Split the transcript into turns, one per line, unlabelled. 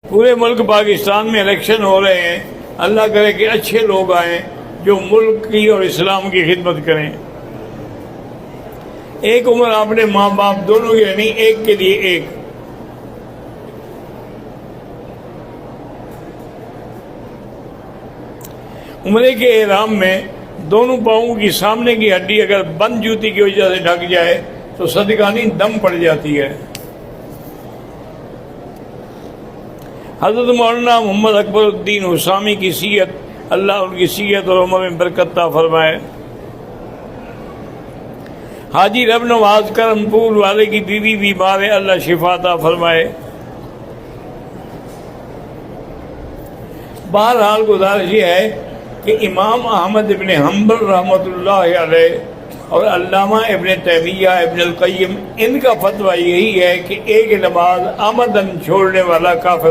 پورے ملک پاکستان میں الیکشن ہو رہے ہیں، اللہ کرے کہ اچھے لوگ آئیں جو ملک کی اور اسلام کی خدمت کریں۔ ایک عمر اپنے ماں باپ دونوں کے نہیں، ایک کے لیے ایک۔ عمرے کے احرام میں دونوں پاؤں کی سامنے کی ہڈی اگر بند جوتی کی وجہ سے ڈھک جائے تو صدقہ نہیں دم پڑ جاتی ہے۔ حضرت مولانا محمد اکبر الدین حسامی کی صحت، اللہ ان کی صحت اور عمر میں برکت عطا فرمائے۔ حاجی رب نواز کرم پور والے کی بیوی بیمار ہے، اللہ شفا عطا فرمائے۔ بہرحال گزارش یہ ہے کہ امام احمد ابن حنبل رحمۃ اللہ علیہ اور علامہ ابن تیمیہ ابن القیم، ان کا فتویٰ یہی ہے کہ ایک نماز آمدن چھوڑنے والا کافر